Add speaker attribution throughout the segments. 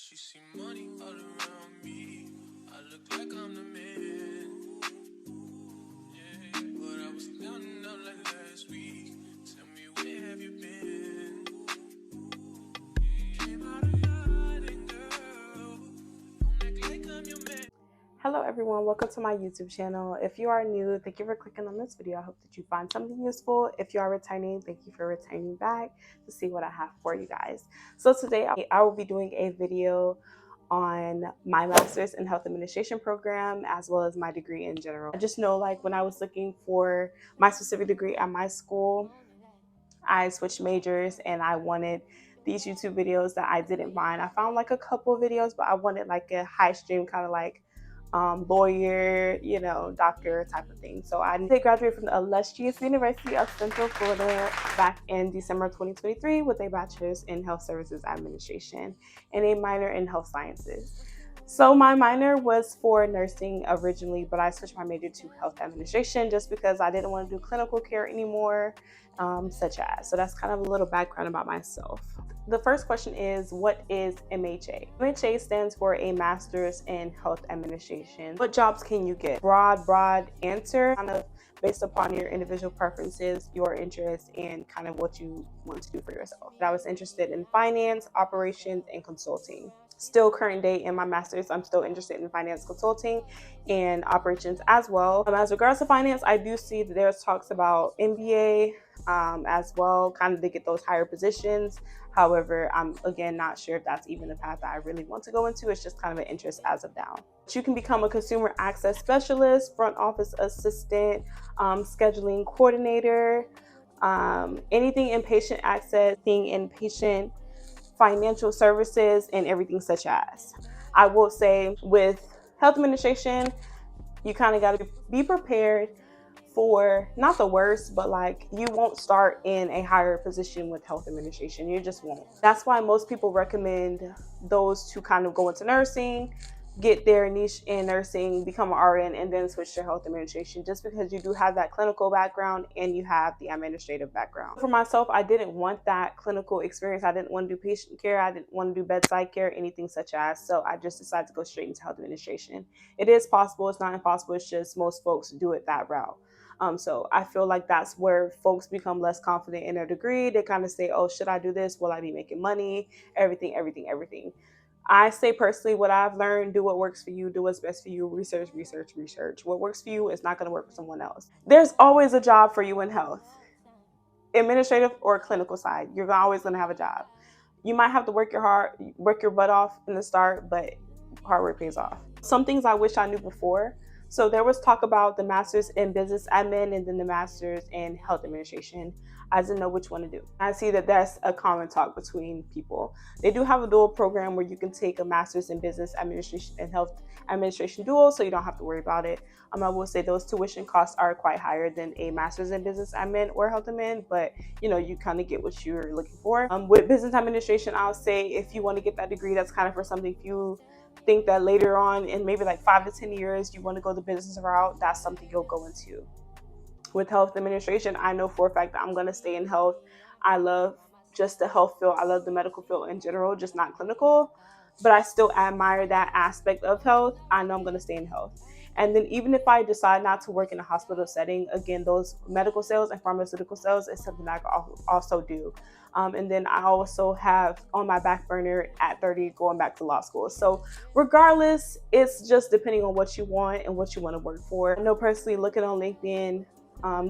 Speaker 1: She see money all around me. I look like I'm the man. Yeah, but I was down and out like last week. Tell me, where have you been? Came out of hiding, girl. Don't act like I'm your man.
Speaker 2: Hello everyone, welcome to my YouTube channel. If you are new, thank you for clicking on this video. I hope that you find something useful. If you are returning, thank you for returning back to see what I have for you guys. So today I will be doing a video on my master's in health administration program as well as my degree in general. I just know, like, when I was looking for my specific degree at my school, I switched majors and I wanted these YouTube videos that I didn't find. I found like a couple of videos, but I wanted like a high stream kind of like lawyer, doctor type of thing. So I graduated from the illustrious University of Central Florida back in December 2023 with a bachelor's in health services administration and a minor in health sciences. So my minor was for nursing originally, but I switched my major to health administration just because I didn't want to do clinical care anymore, such as. So that's kind of a little background about myself. The first question is, what is MHA? MHA stands for a Master's in Health Administration. What jobs can you get? Broad answer, kind of based upon your individual preferences, your interests, and kind of what you want to do for yourself. I was interested in finance, operations, and consulting. Still current day in my master's, I'm still interested in finance, consulting, and operations as well. As regards to finance, I do see that there's talks about MBA as well, kind of to get those higher positions. However, I'm again not sure if that's even the path that I really want to go into. It's just kind of an interest as of now. But you can become a consumer access specialist, front office assistant, scheduling coordinator, anything in patient access, being in patient financial services, and everything such as. I will say with health administration, you kind of got to be prepared for not the worst, but like you won't start in a higher position with health administration. You just won't. That's why most people recommend those to kind of go into nursing, get their niche in nursing, become an RN, and then switch to health administration, just because you do have that clinical background and you have the administrative background. For myself, I didn't want that clinical experience. I didn't want to do patient care. I didn't want to do bedside care, anything such as. So I just decided to go straight into health administration. It is possible. It's not impossible. It's just most folks do it that route. So I feel like that's where folks become less confident in their degree. They kind of say, oh, should I do this? Will I be making money? Everything. I say personally, what I've learned, do what works for you, do what's best for you, research. What works for you is not going to work for someone else. There's always a job for you in health, administrative or clinical side. You're always going to have a job. You might have to work your butt off in the start, but hard work pays off. Some things I wish I knew before. So there was talk about the master's in business admin and then the master's in health administration. I didn't know which one to do. I see that that's a common talk between people. They do have a dual program where you can take a master's in business administration and health administration dual, so you don't have to worry about it. I will say those tuition costs are quite higher than a master's in business admin or health admin, but you kind of get what you're looking for. With business administration, I'll say if you want to get that degree, that's kind of for something few. Think that later on in maybe like 5 to 10 years you want to go the business route, that's something you'll go into. With health administration, I know for a fact that I'm going to stay in health. I love just the health field. I love the medical field in general, just not clinical, but I still admire that aspect of health. I know I'm going to stay in health. And then even if I decide not to work in a hospital setting, again, those medical sales and pharmaceutical sales is something I can also do. And then I also have on my back burner at 30 going back to law school. So regardless, it's just depending on what you want and what you want to work for. I know personally, looking on LinkedIn,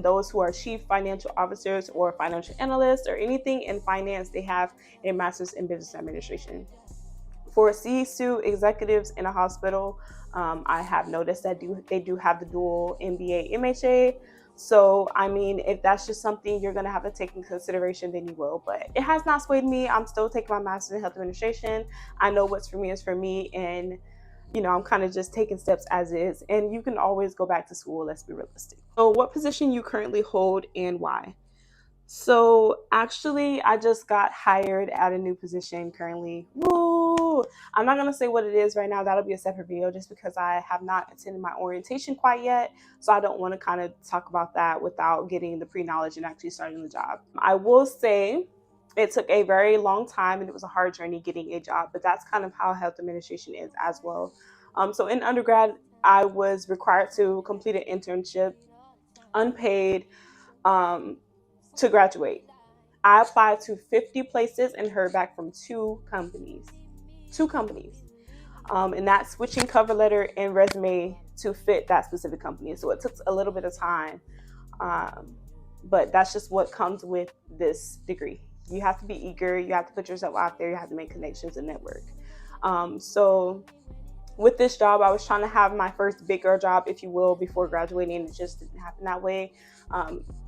Speaker 2: those who are chief financial officers or financial analysts or anything in finance, they have a master's in business administration. For C-suite executives in a hospital, I have noticed that they do have the dual MBA, MHA. So, if that's just something you're going to have to take into consideration, then you will. But it has not swayed me. I'm still taking my master's in health administration. I know what's for me is for me. And, I'm kind of just taking steps as is. And you can always go back to school. Let's be realistic. So what position you currently hold and why? So actually, I just got hired at a new position currently. Woo! I'm not going to say what it is right now. That'll be a separate video just because I have not attended my orientation quite yet. So I don't want to kind of talk about that without getting the pre-knowledge and actually starting the job. I will say It took a very long time and it was a hard journey getting a job, but that's kind of how health administration is as well. So in undergrad, I was required to complete an internship, unpaid, um, to graduate. I applied to 50 places and heard back from two companies. Two companies. And that's switching cover letter and resume to fit that specific company. So it took a little bit of time. Um, but that's just what comes with this degree. You have to be eager, you have to put yourself out there, you have to make connections and network. So with this job, I was trying to have my first big girl job, if you will, before graduating. It just didn't happen that way.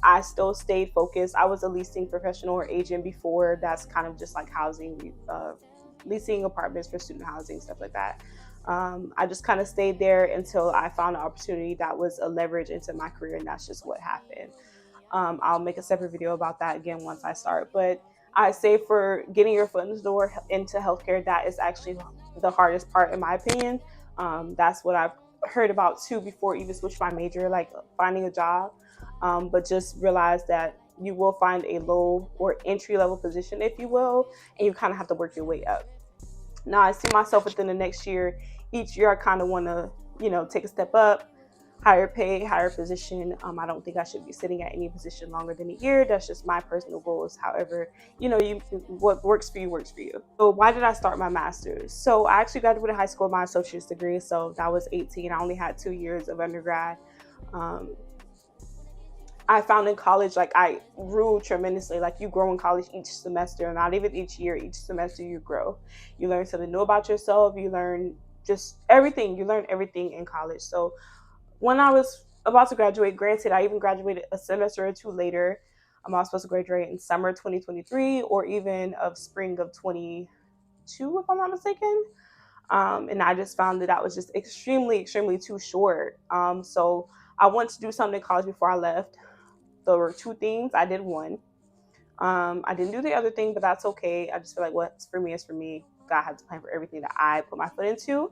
Speaker 2: I still stayed focused. I was a leasing professional or agent before. That's kind of just like housing, leasing apartments for student housing, stuff like that. I just kind of stayed there until I found an opportunity that was a leverage into my career, and that's just what happened. I'll make a separate video about that again once I start. But I say for getting your foot in the door into healthcare, that is actually the hardest part, in my opinion. That's what I've heard about too before even switch my major, like finding a job. But just realize that you will find a low or entry level position, if you will, and you kind of have to work your way up. Now, I see myself within the next year. Each year, I kind of want to, take a step up, higher pay, higher position. I don't think I should be sitting at any position longer than a year. That's just my personal goals. However, what works for you works for you. So why did I start my master's? So I actually graduated high school with my associate's degree. So that was 18. I only had 2 years of undergrad. I found in college, like, I grew tremendously. Like, you grow in college each semester, not even each year, each semester you grow. You learn something new about yourself. You learn just everything. You learn everything in college. So when I was about to graduate, granted, I even graduated a semester or two later. I was supposed to graduate in summer 2023 or even of spring of 22, if I'm not mistaken. And I just found that that was just extremely, extremely too short. So I wanted to do something in college before I left. There were two things. I did one. I didn't do the other thing, but that's okay. I just feel like what's for me is for me. God has a plan for everything that I put my foot into.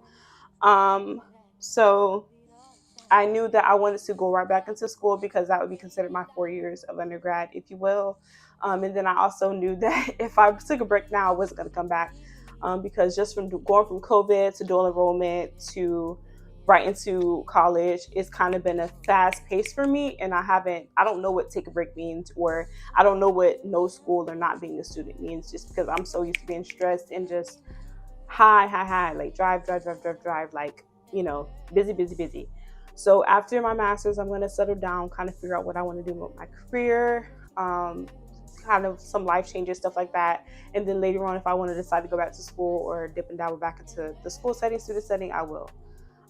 Speaker 2: So I knew that I wanted to go right back into school because that would be considered my 4 years of undergrad, if you will. And then I also knew that if I took a break now, I wasn't going to come back because just from going from COVID to dual enrollment to right into college, it's kind of been a fast pace for me. And I don't know what take a break means, or I don't know what no school or not being a student means, just because I'm so used to being stressed and just high, like drive, like, busy, busy, busy. So after my master's, I'm going to settle down, kind of figure out what I want to do with my career, kind of some life changes, stuff like that. And then later on, if I want to decide to go back to school or dip and dabble back into the school setting, student setting, I will.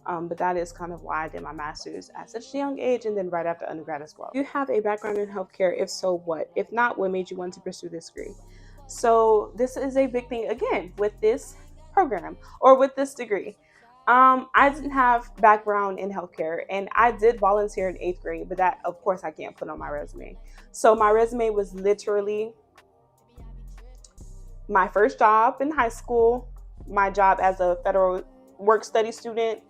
Speaker 2: But that is kind of why I did my master's at such a young age, and then right after undergrad as well. Do you have a background in healthcare? If so, what? If not, what made you want to pursue this degree? So this is a big thing again with this program or with this degree. I didn't have background in healthcare, and I did volunteer in 8th grade, but that, of course, I can't put on my resume. So my resume was literally my first job in high school, my job as a federal work study student,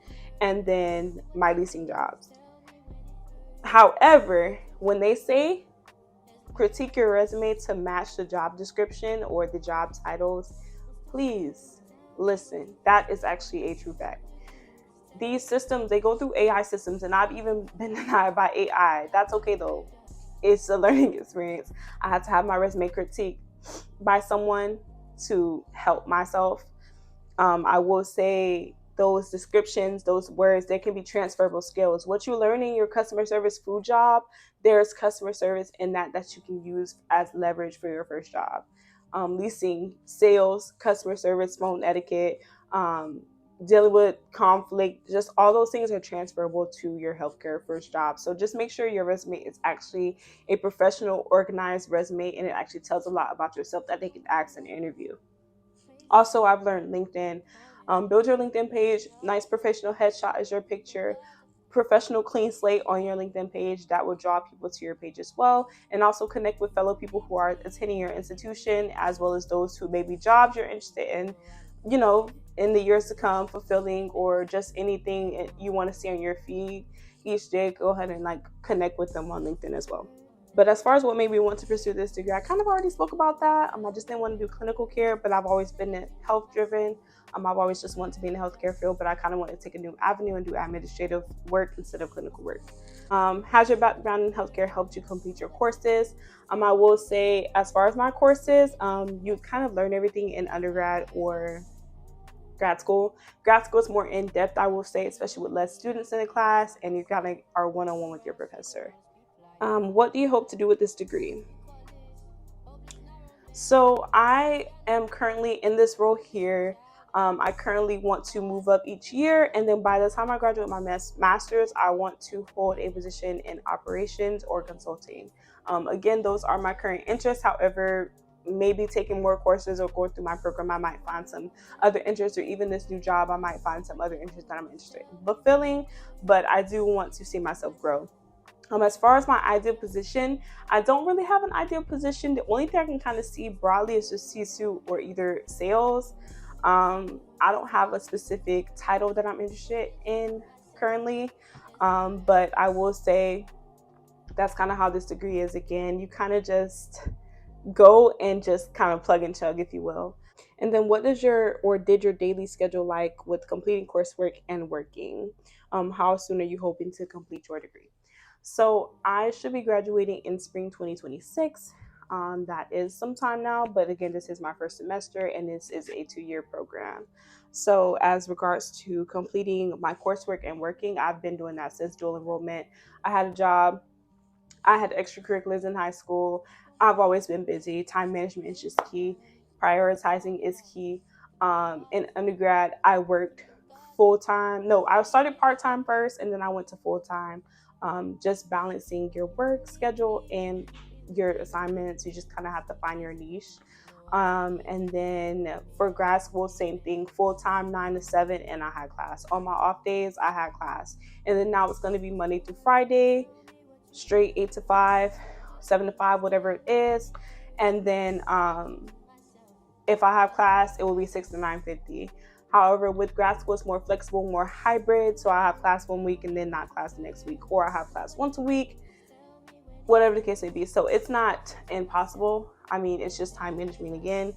Speaker 2: and then my leasing jobs. However, when they say critique your resume to match the job description or the job titles, please listen. That is actually a true fact. These systems, they go through AI systems, and I've even been denied by AI. That's okay though. It's a learning experience. I had to have my resume critiqued by someone to help myself. I will say those descriptions, those words, they can be transferable skills. What you learn in your customer service food job, there's customer service in that you can use as leverage for your first job. Leasing, sales, customer service, phone etiquette, dealing with conflict, just all those things are transferable to your healthcare first job. So just make sure your resume is actually a professional, organized resume, and it actually tells a lot about yourself that they can ask in an interview. Also, I've learned LinkedIn. Build your LinkedIn page. Nice professional headshot is your picture. Professional clean slate on your LinkedIn page that will draw people to your page as well. And also connect with fellow people who are attending your institution, as well as those who maybe jobs you're interested in, in the years to come, fulfilling, or just anything you want to see on your feed each day. Go ahead and connect with them on LinkedIn as well. But as far as what made me want to pursue this degree, I kind of already spoke about that. I just didn't want to do clinical care, but I've always been health driven. I've always just wanted to be in the healthcare field, but I kind of wanted to take a new avenue and do administrative work instead of clinical work. Has your background in healthcare helped you complete your courses? I will say, as far as my courses, you kind of learn everything in undergrad or grad school. Grad school is more in depth, I will say, especially with less students in the class, and you kind of are one-on-one with your professor. What do you hope to do with this degree? So I am currently in this role here. I currently want to move up each year, and then by the time I graduate my master's, I want to hold a position in operations or consulting. Again, those are my current interests. However, maybe taking more courses or going through my program, I might find some other interests, or even this new job, I might find some other interests that I'm interested in fulfilling. But I do want to see myself grow. As far as my ideal position, I don't really have an ideal position. The only thing I can kind of see broadly is just C-suite or either sales. I don't have a specific title that I'm interested in currently, but I will say that's kind of how this degree is. Again, you kind of just go and just kind of plug and chug, if you will. And then what does did your daily schedule like with completing coursework and working? How soon are you hoping to complete your degree? So I should be graduating in spring 2026. That is some time now, but again, this is my first semester and this is a 2-year program. So as regards to completing my coursework and working, I've been doing that since dual enrollment. I had a job, I had extracurriculars in high school. I've always been busy. Time management is just key. Prioritizing is key. In undergrad, I worked full time. No, I started part time first, and then I went to full time. Just balancing your work schedule and your assignments. You just kind of have to find your niche. And then for grad school, same thing, full time 9 to 7, and I had class. On my off days, I had class. And then now it's going to be Monday through Friday, straight 8 to 5, 7 to 5, whatever it is. And then if I have class, it will be 6 to 9:50. However, with grad school, it's more flexible, more hybrid. So I have class one week and then not class the next week, or I have class once a week, whatever the case may be. So it's not impossible. I mean, it's just time management again.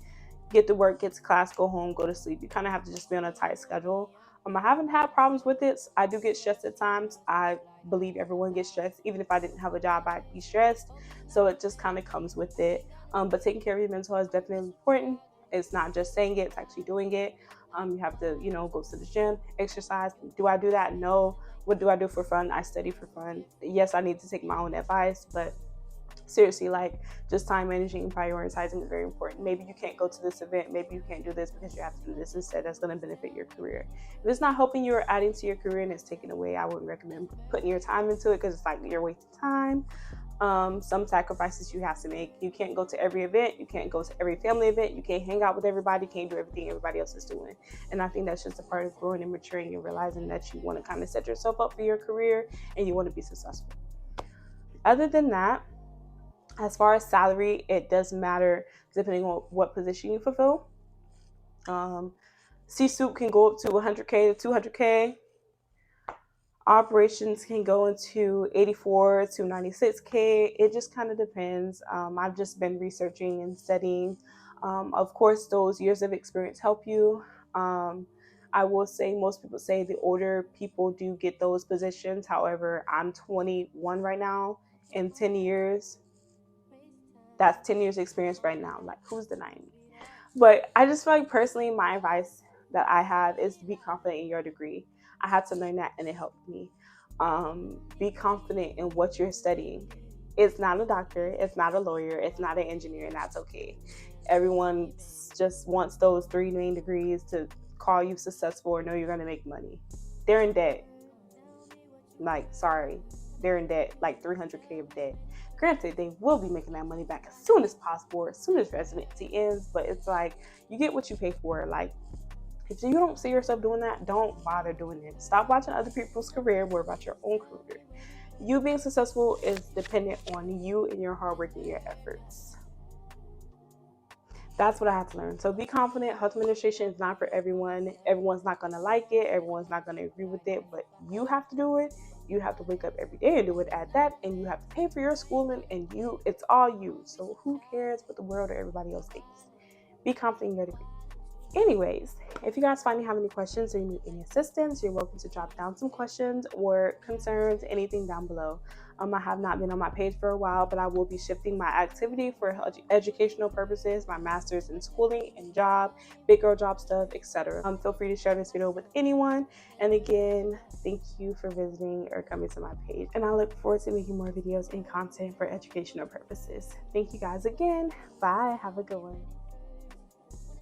Speaker 2: Get to work, get to class, go home, go to sleep. You kind of have to just be on a tight schedule. I haven't had problems with it. I do get stressed at times. I believe everyone gets stressed. Even if I didn't have a job, I'd be stressed. So it just kind of comes with it. But taking care of your mental health is definitely important. It's not just saying it, it's actually doing it. You have to, go to the gym, exercise. Do I do that? No. What do I do for fun? I study for fun. Yes, I need to take my own advice, but seriously, like, just time managing and prioritizing is very important. Maybe you can't go to this event, maybe you can't do this because you have to do this instead. That's going to benefit your career. If it's not helping you or adding to your career and it's taken away, I wouldn't recommend putting your time into it, because it's like you're wasting time. Some sacrifices you have to make. You can't go to every event, you can't go to every family event, you can't hang out with everybody, you can't do everything everybody else is doing. And I think that's just a part of growing and maturing and realizing that you want to kind of set yourself up for your career and you want to be successful. Other than that, as far as salary, it does matter depending on what position you fulfill. C-suite can go up to 100K to 200K. Operations can go into 84 to 96K. It just kind of depends. I've just been researching and studying. Of course, those years of experience help you. I will say most people say the older people do get those positions. However, I'm 21 right now. In 10 years, that's 10 years experience right now. Like, who's denying me? But I just feel like personally, my advice that I have is to be confident in your degree. I had to learn that and it helped me. Be confident in what you're studying. It's not a doctor, it's not a lawyer, it's not an engineer, and that's okay. Everyone just wants those 3 main degrees to call you successful or know you're going to make money. They're in debt. Like, sorry, they're in debt, like 300K of debt. Granted, they will be making that money back as soon as possible, as soon as residency ends, but it's like, you get what you pay for. Like, if you don't see yourself doing that, don't bother doing it. Stop watching other people's career, worry about your own career. You being successful is dependent on you and your hard work and your efforts. That's what I had to learn. So be confident. Health administration is not for everyone. Everyone's not going to like it. Everyone's not going to agree with it, but you have to do it. you have to wake up every day and do it at that, and you have to pay for your schooling, and it's all you. So who cares what the world or everybody else thinks? Be confident in your degree. Anyways, if you guys find you have any questions or you need any assistance, you're welcome to drop down some questions or concerns, anything down below. I have not been on my page for a while, but I will be shifting my activity for educational purposes, my master's in schooling and job, big girl job stuff, etc. Feel free to share this video with anyone. And again, thank you for visiting or coming to my page. And I look forward to making more videos and content for educational purposes. Thank you guys again. Bye. Have a good one.